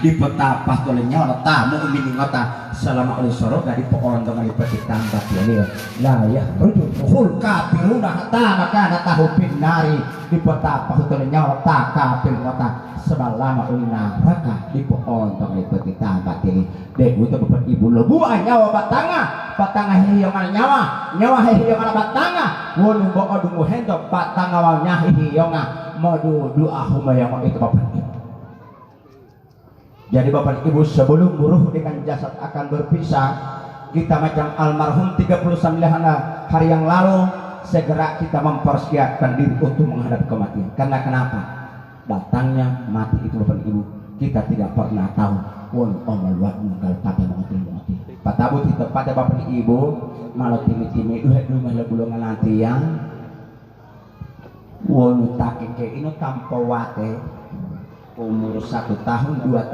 di petapah tolenya tamu umini ngota selama oleh sorok dari pohon dengan dipetitang batin lah ya rujul hul kafiruna hatta maka tahu binari di petapah tolenya ta kafir ngota selama oleh neraka di pohon dengan dipetitang batin dek itu bapak ibu lebu nyawa batanga hiyongan nyawa hiyongan batanga wonu bo odungu hendok batanga wanya hiyongan modu doa humayang itu bapak ibu. Jadi bapak ibu sebelum ruh dengan jasad akan berpisah, kita macam almarhum 39 hari yang lalu segera kita mempersiapkan diri untuk menghadap kematian. Karena kenapa? Datangnya mati itu bapak ibu kita tidak pernah tahu. Won omal wat mungkal pada mati. Patabu di tempat bapak ibu malah timi dua bulungan nanti yang won takike ini tanpa wate umur 1 tahun 2 tahun